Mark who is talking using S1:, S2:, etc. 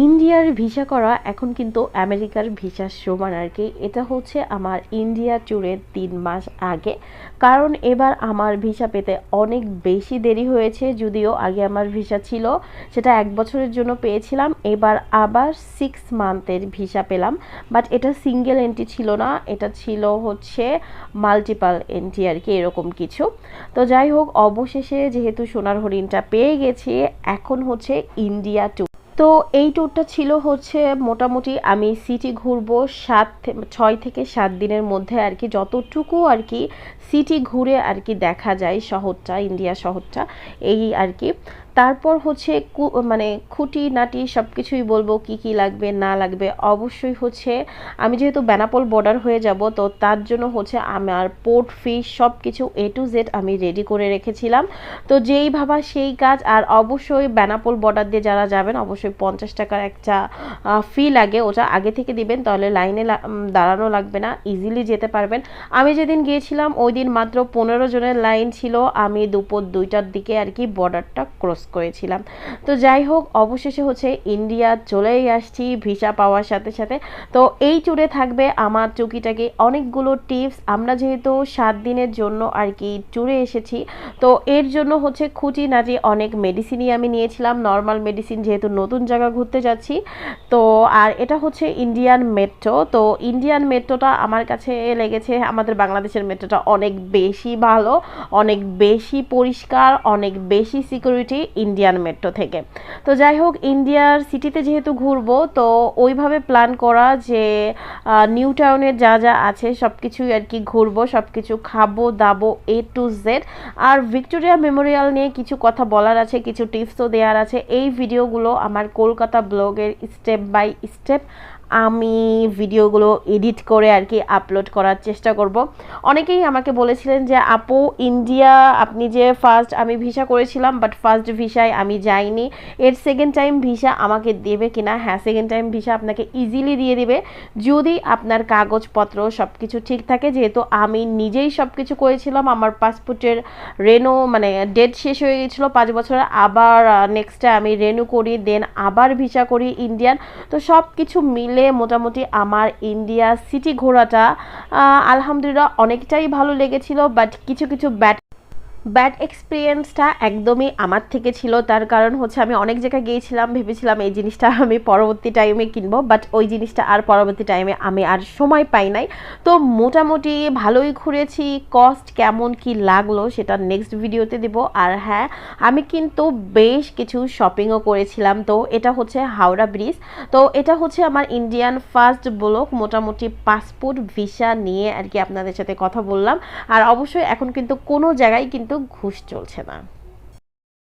S1: ইন্ডিয়ার ভিসা করা এখন কিন্তু আমেরিকার ভিসার সমান আর কি। এটা হচ্ছে আমার ইন্ডিয়া ট্যুরের 3 মাস আগে, কারণ এবার আমার ভিসা পেতে অনেক বেশি দেরি হয়েছে। যদিও আগে আমার ভিসা ছিল সেটা 1 বছরের জন্য পেয়েছিলাম, এবার আবার 6 মান্থের ভিসা পেলাম। বাট এটা সিঙ্গেল এন্ট্রি ছিল না, এটা ছিল হচ্ছে মাল্টিপাল এন্ট্রি আর কি, এরকম কিছু। তো যাই হোক, অবশেষে যেহেতু সোনার হরিণটা পেয়ে গেছি, এখন হচ্ছে ইন্ডিয়া ট্যুর। তো এই ট্যুরটা ছিল হচ্ছে মোটামুটি আমি সিটি ঘুরবো 6 থেকে 7 দিনের মধ্যে আর কি, যতটুকু আর কি সিটি ঘুরে আর কি দেখা যায় শহরটা, ইন্ডিয়া শহরটা, এই আর কি। তারপর হচ্ছে মানে খুঁটিনাটি সব কিছুই বলবো, কি কি লাগবে না লাগবে। অবশ্যই হচ্ছে আমি যেহেতু বেনাপোল বর্ডার হয়ে যাব, তো তার জন্য হচ্ছে আমার পোর্ট ফিশ সব কিছু A to Z আমি রেডি করে রেখেছিলাম। তো যেই ভাবা সেই কাজ। আর অবশ্যই বেনাপোল বর্ডার দিয়ে যারা যাবেন, অবশ্যই 50 টাকার একটা ফি লাগে, ওটা আগে থেকে দিবেন, তাহলে লাইনে দাঁড়ানো লাগবে না, ইজিলি যেতে পারবেন। আমি যেদিন গিয়েছিলাম ওই দিন মাত্র 15 জনের লাইন ছিল, আমি দুপুর 2টার দিকে আর কি বর্ডারটা ক্রস করেছিলাম। তো যাই হোক, অবশেষে হচ্ছে ইন্ডিয়া চলেই আসছি ভিসা পাওয়ার সাথে সাথে। তো এই ট্যুরে থাকবে আমার টুকিটাকি অনেকগুলো টিপস। আমরা যেহেতু 7 দিনের জন্য আর কি ট্যুরে এসেছি, তো এর জন্য হচ্ছে খুঁটিনাটি অনেক মেডিসিনই আমি নিয়েছিলাম, নর্মাল মেডিসিন, যেহেতু নতুন জায়গা ঘুরতে যাচ্ছি। তো আর এটা হচ্ছে ইন্ডিয়ান মেট্রো। তো ইন্ডিয়ান মেট্রোটা আমার কাছে লেগেছে আমাদের বাংলাদেশের মেট্রোটা অনেক বেশি ভালো, অনেক বেশি পরিষ্কার, অনেক বেশি সিকিউরিটি ইন্ডিয়ান মেট্রো থেকে। তো যাই হোক, ইন্ডিয়ার সিটিতে যেহেতু ঘুরবো, তো ওইভাবে প্ল্যান করা যে নিউ টাউনের যা যা আছে সব কিছুই আর কি ঘুরবো, সব কিছু খাবো দাবো A to Z। আর ভিক্টোরিয়া মেমোরিয়াল নিয়ে কিছু কথা বলার আছে, কিছু টিপসও দেওয়ার আছে। এই ভিডিওগুলো আমার কলকাতা ব্লগের স্টেপ বাই স্টেপ আমি ভিডিওগুলো এডিট করে আর কি আপলোড করার চেষ্টা করব। অনেকেই আমাকে বলেছিলেন যে আপু, ইন্ডিয়া আপনি যে আমি ভিসা করেছিলাম, বাট ফার্স্ট ভিসায় আমি যাইনি, এর সেকেন্ড টাইম ভিসা আমাকে দেবে কিনা? হ্যাঁ, সেকেন্ড টাইম ভিসা আপনাকে ইজিলি দিয়ে দিবে যদি আপনার কাগজপত্র সব কিছু ঠিক থাকে। যেহেতু আমি নিজেই সব কিছু করেছিলাম, আমার পাসপোর্টের মানে ডেট শেষ হয়ে গেছিলো 5 বছরের, আবার নেক্সটে আমি রেনু করি, দেন আবার ভিসা করি ইন্ডিয়ান। তো সব কিছু মিলে মোটামুটি আমার ইন্ডিয়া সিটি ঘোরাটা আলহামদুলিল্লাহ অনেকটাই ভালো লেগেছিল। বাট কিছু কিছু ব্যাড এক্সপিরিয়েন্সটা একদমই আমার থেকে ছিল। তার কারণ হচ্ছে আমি অনেক জায়গায় গিয়েছিলাম, ভেবেছিলাম এই জিনিসটা আমি পরবর্তী টাইমে কিনবো, বাট ওই জিনিসটা আর পরবর্তী টাইমে আমি আর সময় পাই নাই। তো মোটামুটি ভালোই ঘুরেছি। কস্ট কেমন কি লাগলো সেটা নেক্সট ভিডিওতে দেব। আর হ্যাঁ, আমি কিন্তু বেশ কিছু শপিংও করেছিলাম। তো এটা হচ্ছে হাওড়া ব্রিজ। তো এটা হচ্ছে আমার ইন্ডিয়ান ফার্স্ট ব্লগ, মোটামুটি পাসপোর্ট ভিসা নিয়ে আর কি আপনাদের সাথে কথা বললাম। আর অবশ্যই এখন কিন্তু কোনো জায়গায় কিন্তু ঘুষ চলছে না।